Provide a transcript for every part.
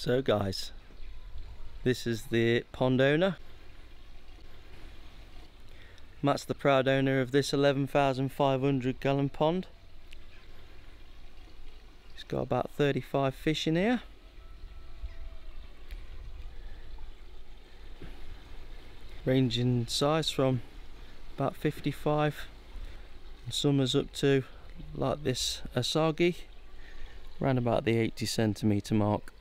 So guys, this is the pond owner. Matt's the proud owner of this 11,500 gallon pond. He's got about 35 fish in here. Ranging in size from about 55 and summers up to, like this asagi, around about the 80 centimetre mark.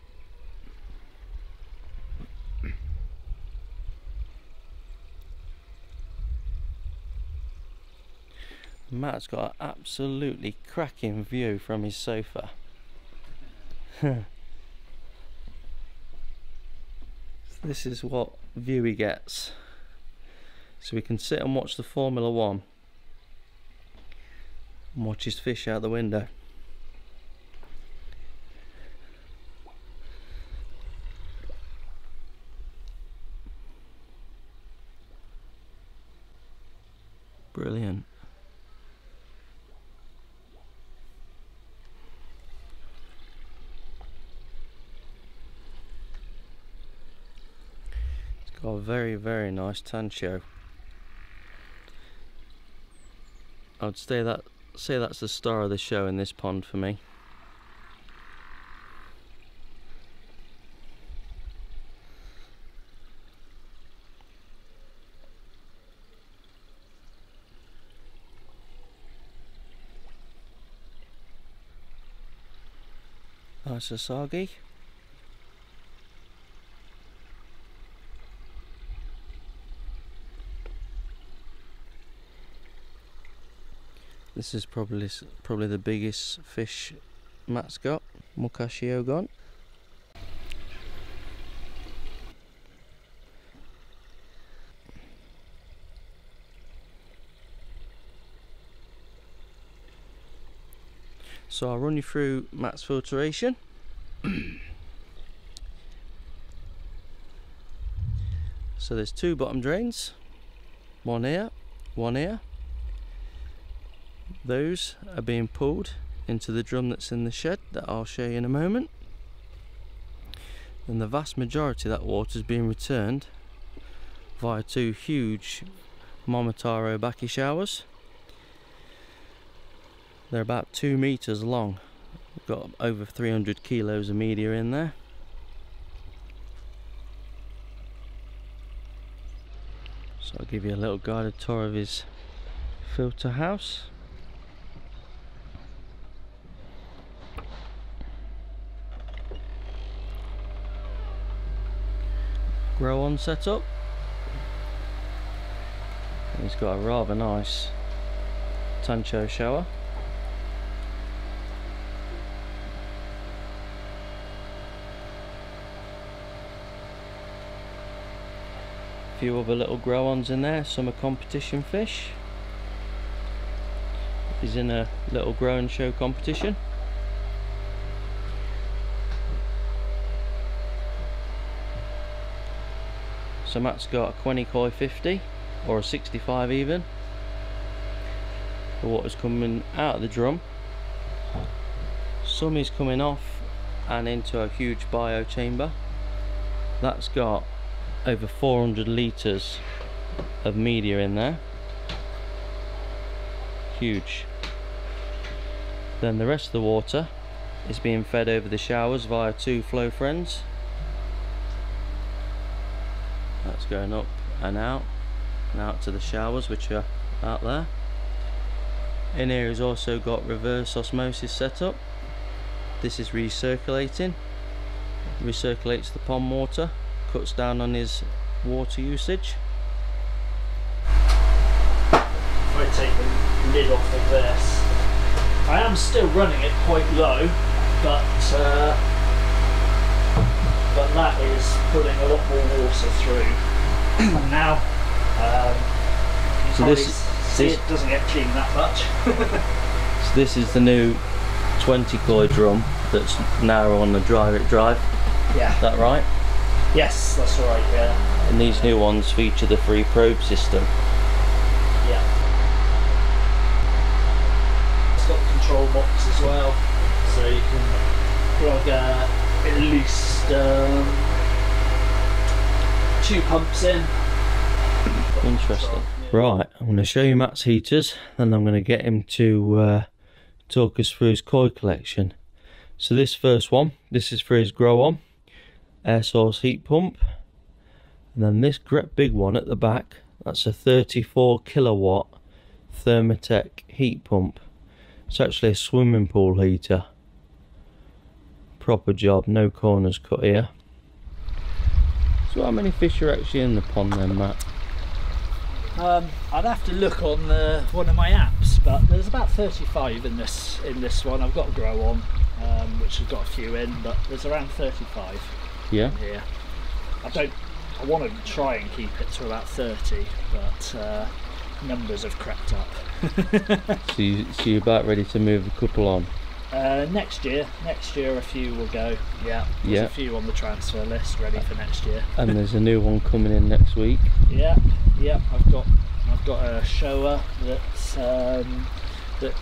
Matt's got an absolutely cracking view from his sofa. This is what view he gets. So we can sit and watch the Formula 1 and watch his fish out the window. Brilliant. It's got a very nice tan show. I'd say that's the star of the show in this pond for me. Nice asagi. This is probably the biggest fish Matt's got, Mukashiogon. So I'll run you through Matt's filtration. So there's two bottom drains, one here, one here. Those are being pulled into the drum that's in the shed that I'll show you in a moment. And the vast majority of that water is being returned via two huge Mommotaro bakki showers. They're about 2 meters long. We've got over 300 kilos of media in there. So I'll give you a little guided tour of his filter house. Grow on setup. And he's got a rather nice tancho shower. A few other little grow-ons in there, some are competition fish. He's in a little grow and show competition. So Matt's got a Queni koi 50 or a 65 even. The water's coming out of the drum. Some is coming off and into a huge bio chamber. That's got over 400 litres of media in there. Huge. Then the rest of the water is being fed over the showers via two flow friends. That's going up and out to the showers, which are out there. In here he's also got reverse osmosis set up. This is recirculating, recirculates the pond water, cuts down on his water usage. If I take the lid off of this, I am still running it quite low, but that is pulling a lot more water through. Now, you so see it doesn't get clean that much. So this is the new 20 koi drum that's now on the drive. Yeah. Is that right? Yes, that's right, yeah. And these new ones feature the free probe system. Yeah. It's got the control box as well, so you can plug at least 2 pumps in. Interesting. Right, I'm going to show you Matt's heaters, then I'm going to get him to talk us through his koi collection. So this first one, this is for his grow on air source heat pump, and then this great big one at the back, that's a 34 kilowatt Thermotec heat pump. It's actually a swimming pool heater. Proper job, no corners cut here. So how many fish are actually in the pond then, Matt? I'd have to look on one of my apps, but there's about 35 in this one. I've got a grow on, which has got a few in, but there's around 35 Yeah. in here. I want to try and keep it to about 30, but numbers have crept up. So you're about ready to move a couple on? Next year a few will go. Yeah, there's a few on the transfer list ready for next year. And there's a new one coming in next week. Yeah. I've got a shower that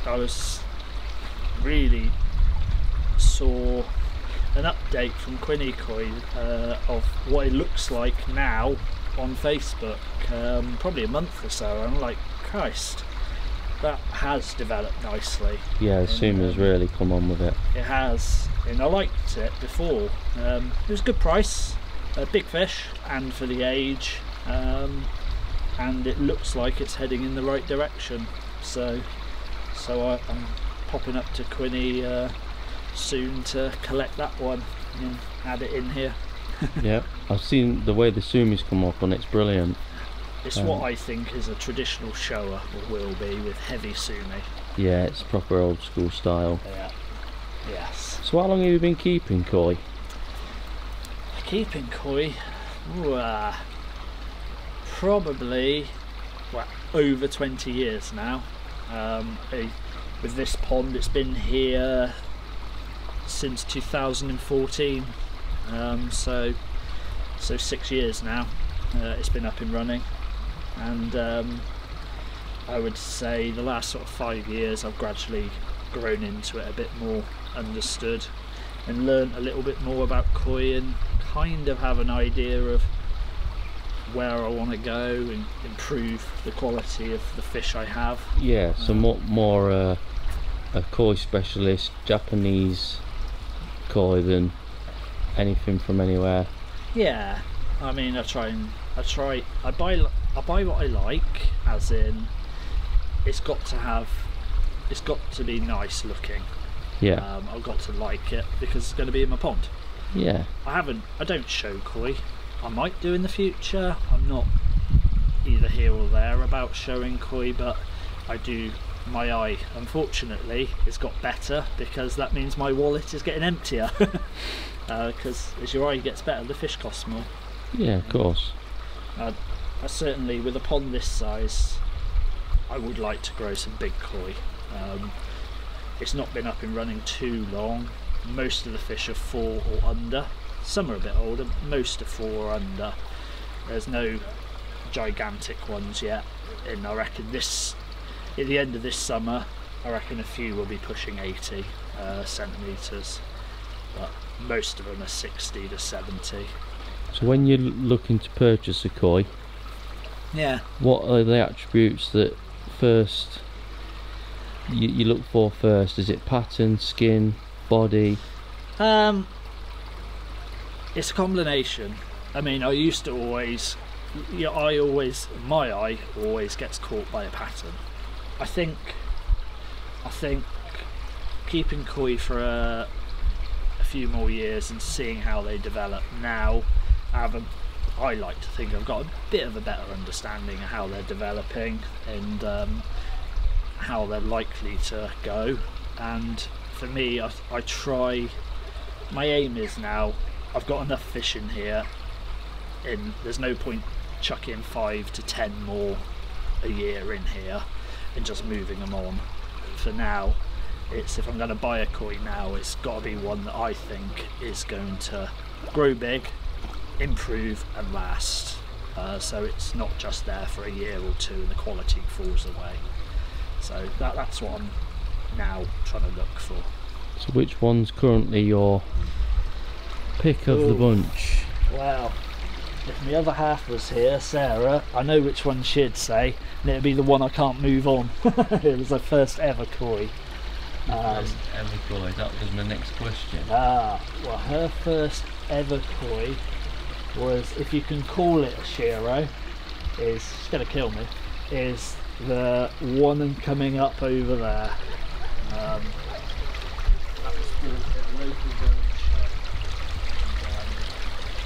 I was really saw an update from Queni Koi of what it looks like now on Facebook, probably a month or so. I'm like, Christ, that has developed nicely. Yeah, the Suma's really come on with it. It has, and I liked it before. It was a good price, a big fish, and for the age, and it looks like it's heading in the right direction. So I'm popping up to Queni soon to collect that one and add it in here. Yeah, I've seen the way the Sumi's come up and it's brilliant. It's what I think is a traditional shower, or will be, with heavy sumi. Yeah, it's proper old school style. Yeah. Yes. So how long have you been keeping koi? Keeping koi? Probably over 20 years now. With this pond, it's been here since 2014. So 6 years now. It's been up and running, and I would say the last sort of 5 years I've gradually grown into it a bit more, understood and learnt a little bit more about koi, and kind of have an idea of where I want to go and improve the quality of the fish I have. Yeah, so more a koi specialist, Japanese koi than anything from anywhere. Yeah, I mean, I buy what I like, as in it's got to be nice looking. Yeah. I've got to like it because it's going to be in my pond. Yeah. I don't show koi. I might do in the future. I'm not either here or there about showing koi, but I do. My eye, unfortunately, has got better, because that means my wallet is getting emptier. Because as your eye gets better, the fish costs more. Yeah, of course. I certainly, with a pond this size, I would like to grow some big koi. It's not been up and running too long. Most of the fish are 4 or under. Some are a bit older, most are 4 or under. There's no gigantic ones yet, and I reckon at the end of this summer, I reckon a few will be pushing 80 centimetres, but most of them are 60 to 70. So when you're looking to purchase a koi, yeah, what are the attributes that first you look for first? Is it pattern, skin, body? It's a combination. I mean, I used to always, my eye always gets caught by a pattern. I think keeping koi for a few more years and seeing how they develop now, I like to think I've got a bit of a better understanding of how they're developing and how they're likely to go. And for me, I try, my aim is now, I've got enough fish in here, and there's no point chucking 5 to 10 more a year in here and just moving them on. For now, it's, if I'm going to buy a koi now, it's got to be one that I think is going to grow big, improve and last, so it's not just there for a year or two and the quality falls away. So that's what I'm now trying to look for. So which one's currently your pick of the bunch? Well, if my other half was here, Sarah, I know which one she'd say, and it'd be the one I can't move on. It was her first ever koi. First ever koi, that was my next question. Well, her first ever koi was, if you can call it a shiro, is, she's going to kill me, is the one coming up over there. That was called a local bird show.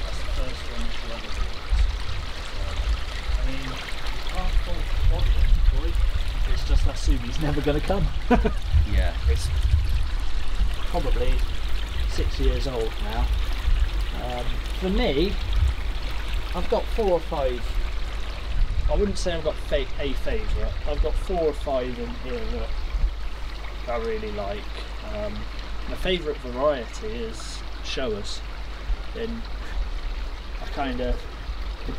That's the first one she ever bought. I mean, you can't fault the body of the koi, it's just I assume he's never going to come. Yeah. It's probably 6 years old now. For me, I've got 4 or 5. I wouldn't say I've got a favourite. I've got 4 or 5 in here that I really like. My favourite variety is showers. And it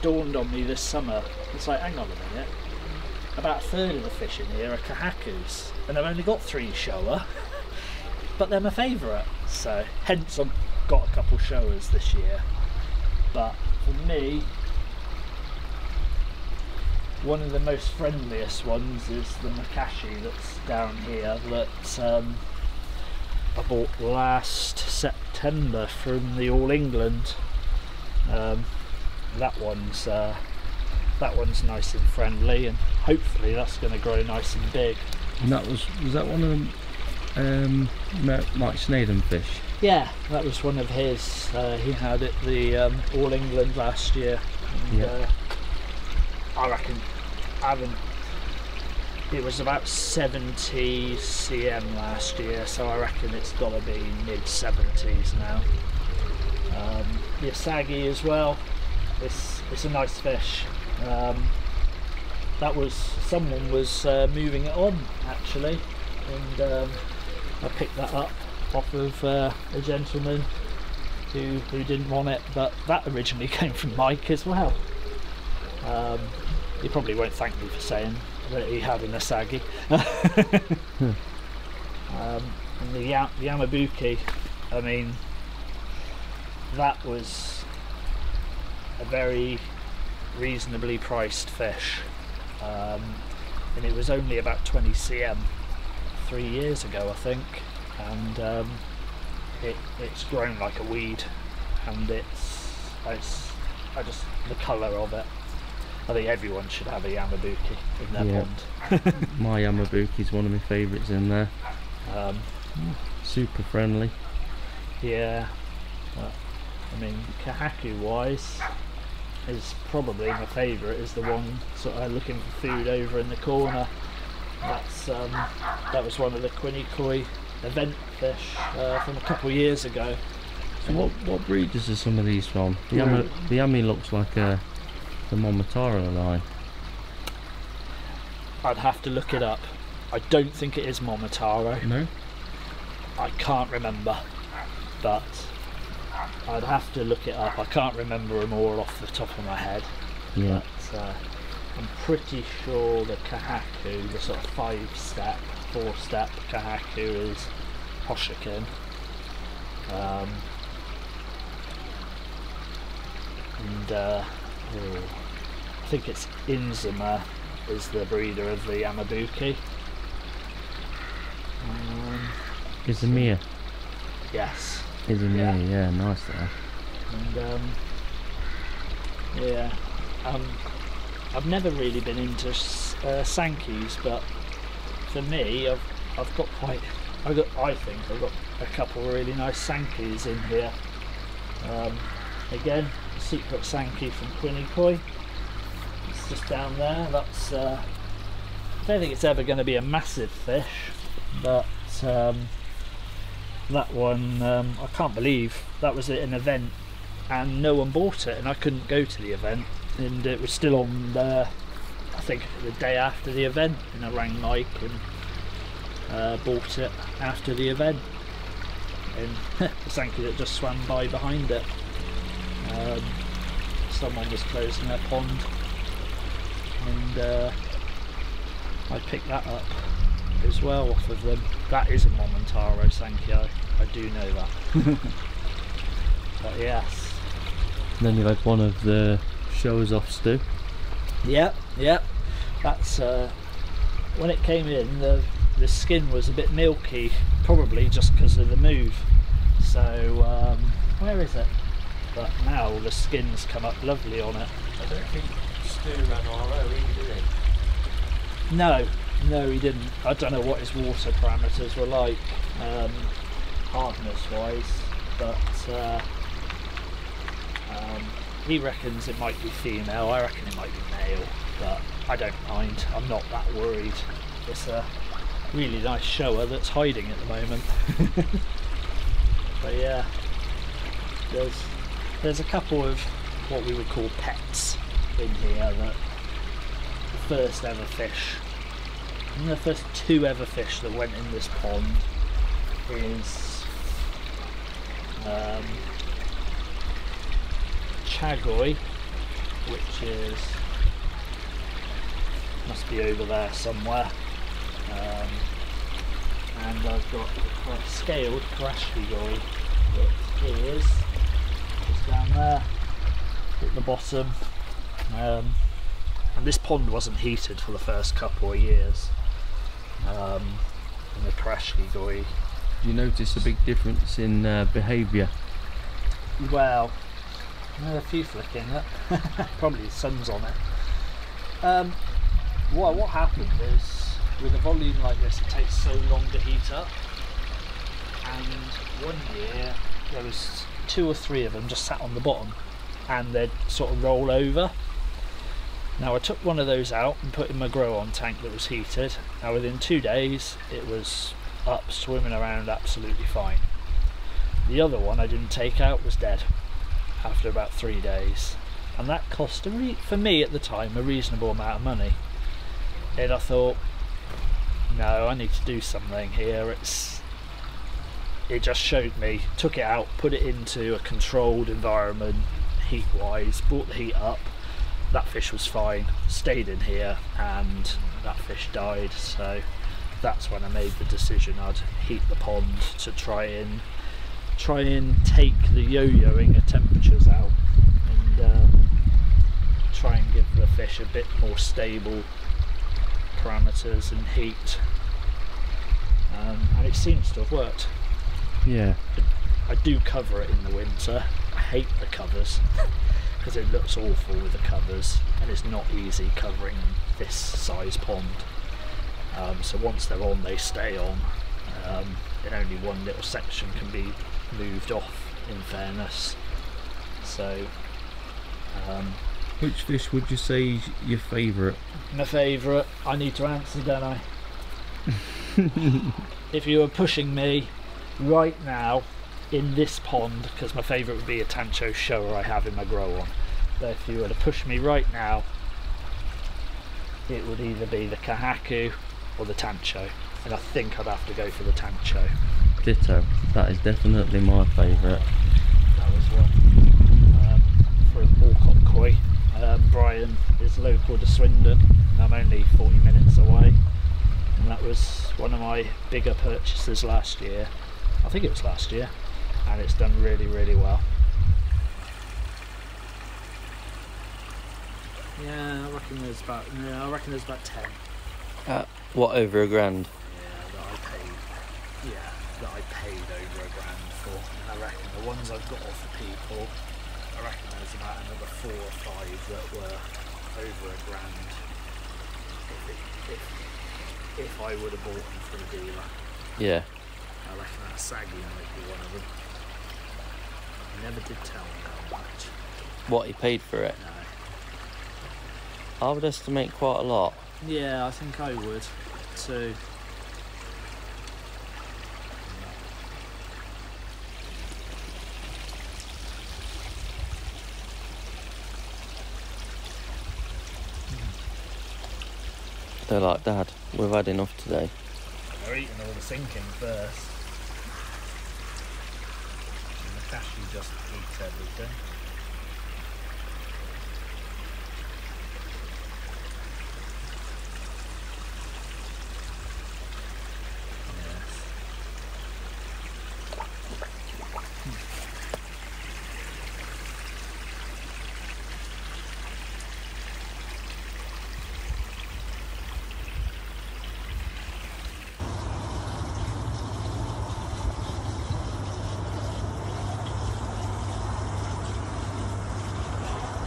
dawned on me this summer. It's like, hang on a minute. About a third of the fish in here are kahakus, and I've only got 3 shower, but they're my favourite. So hence I've got a couple showers this year. But for me, one of the most friendliest ones is the makashi that's down here that I bought last September from the All England. That one's nice and friendly, and hopefully that's going to grow nice and big. And that was that one of them Mike Snaden fish? Yeah, that was one of his. He had it the All England last year. And, yeah. I reckon it was about 70 cm last year, so I reckon it's got to be mid-70s now. The Asagi as well, it's a nice fish. Someone was moving it on actually, and I picked that up off of a gentleman who didn't want it, but that originally came from Mike as well. He probably won't thank me for saying that he had an Asagi. And the Yamabuki, I mean, that was a very reasonably priced fish, and it was only about 20 cm 3 years ago, I think, and it's grown like a weed, and it's the colour of it. I think everyone should have a Yamabuki in their pond. My Yamabuki is one of my favourites in there. Super friendly. Yeah, but, I mean, kahaku wise, is probably my favourite, is the one sort of looking for food over in the corner. That's that was one of the Queni koi event fish from a couple of years ago. So what breeders are some of these from? The Yami looks like the Mommotaro line. I'd have to look it up. I don't think it is Mommotaro. No? I can't remember, but I'd have to look it up. I can't remember them all off the top of my head. Yeah. But I'm pretty sure the kahaku, the sort of 5-step, 4-step kahaku, is Hoshikin. I think it's Inzuma is the breeder of the Yamabuki. Izumia. Yes. Izumia, yeah, nice there. And I've never really been into Sankis, but for me, I think I've got a couple of really nice Sankis in here. Again, secret Sanki from Queni koi. It's just down there. That's I don't think it's ever going to be a massive fish, but that one, I can't believe that was at an event and no one bought it, and I couldn't go to the event, and it was still on I think the day after the event, and I rang Mike and bought it after the event, and the Sanki that just swam by behind it, someone was closing their pond, and I picked that up as well off of them. That is a Mommotaro Sanki, I do know that. But yes. And then you've had one of the shows off stew. Yep. That's when it came in, the skin was a bit milky, probably just because of the move. So where is it? But now the skin's come up lovely on it. I don't think Stu ran RO either, did he? No, he didn't. I don't know what his water parameters were like, hardness wise, but he reckons it might be female. I reckon it might be male, but I don't mind. I'm not that worried. It's a really nice shower that's hiding at the moment. But yeah, there's a couple of what we would call pets in here that the first ever fish, and the first 2 ever fish that went in this pond is Chagoi, which is, must be over there somewhere, and I've got a scaled Karashigoi that is just down there at the bottom, and this pond wasn't heated for the first couple of years, and the Karashigoi. You notice a big difference in behaviour? Well, a few flicking it. Probably the sun's on it. What happened is, with a volume like this, it takes so long to heat up. And one year there was 2 or 3 of them just sat on the bottom, and they'd sort of roll over. Now I took one of those out and put in my grow-on tank that was heated. Now within 2 days it was up swimming around absolutely fine. The other one I didn't take out was dead after about 3 days, and that cost for me at the time a reasonable amount of money. And I thought, no, I need to do something here. It just showed me, took it out, put it into a controlled environment heat wise, brought the heat up, that fish was fine, stayed in here, and that fish died. So that's when I made the decision I'd heat the pond to try and take the yo-yoing of temperatures out, and try and give the fish a bit more stable parameters and heat, and it seems to have worked. Yeah. I do cover it in the winter. I hate the covers because it looks awful with the covers, and it's not easy covering this size pond. So once they're on, they stay on, and only one little section can be moved off, in fairness. So which fish would you say is your favourite? my favourite, I need to answer, don't I? If you were pushing me right now in this pond, because my favourite would be a Tancho shower I have in my grow on, but if you were to push me right now, it would either be the Kahaku or the Tancho, and I think I'd have to go for the Tancho. Ditto. That is definitely my favourite. That was one for a Walcott koi. Brian is local to Swindon, and I'm only 40 minutes away, and that was one of my bigger purchases last year. I think it was last year, and it's done really, really well. Yeah, I reckon there's about 10. What, over £1,000? That I paid over £1,000 for. And I reckon the ones I've got off of people, I reckon there's about another 4 or 5 that were over £1,000 if I would have bought them from a dealer. Yeah. I reckon that Saggy might be one of them. He never did tell me how much. What, he paid for it? No. I would estimate quite a lot. Yeah, I think I would too. They're like, Dad, we've had enough today. They're eating all the sinking first. And the cashew just eats everything. Yes.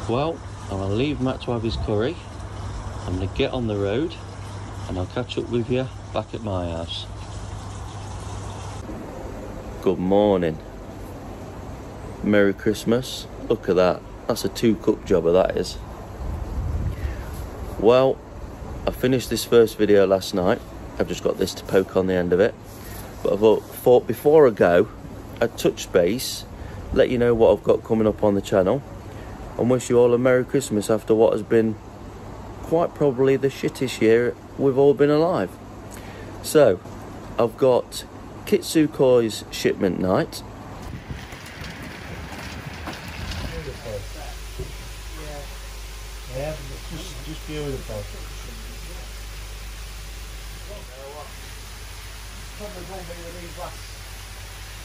Well, I'll leave Matt to have his curry. I'm going to get on the road and I'll catch up with you back at my house. Good morning. Merry Christmas. Look at that. That's a 2-cup jobber, that is. Well, I finished this first video last night. I've just got this to poke on the end of it. But I thought before I go, I'd touch base, let you know what I've got coming up on the channel, and wish you all a Merry Christmas after what has been quite probably the shittest year we've all been alive. So, I've got Kitsukoi's shipment night. Beautiful. Yeah, just beautiful. Probably won't be with these last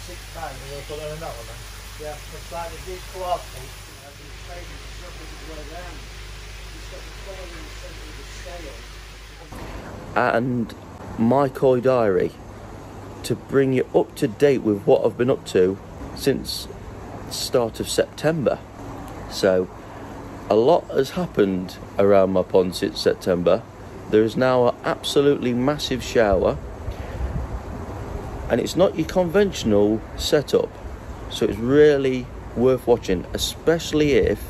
6 bags. You're going to put them in that one then? Yeah, it's like the deep quality. I've been trading the stuff as it goes down. It's got the quality in the centre of the scale. And my koi diary to bring you up to date with what I've been up to since the start of September. So a lot has happened around my pond since September. There is now an absolutely massive shower, and it's not your conventional setup, so it's really worth watching, especially if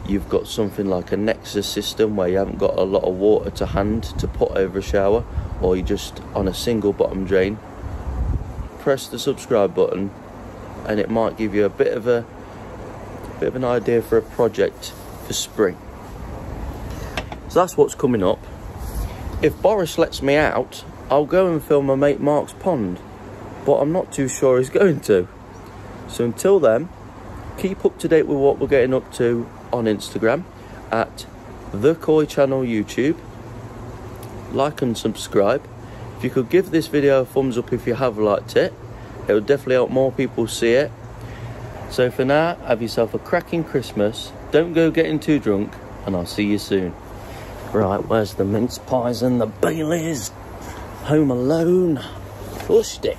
you've got something like a Nexus system where you haven't got a lot of water to hand to put over a shower, or you're just on a single bottom drain. Press the subscribe button and it might give you a bit of an idea for a project for spring. So that's what's coming up. If Boris lets me out, I'll go and film my mate Mark's pond, but I'm not too sure he's going to. So until then, keep up to date with what we're getting up to on Instagram at The Koi Channel YouTube. Like and subscribe. If you could give this video a thumbs up if you have liked it, it will definitely help more people see it. So for now, have yourself a cracking Christmas, don't go getting too drunk, and I'll see you soon. Right, where's the mince pies and the Baileys? Home Alone. Lusty.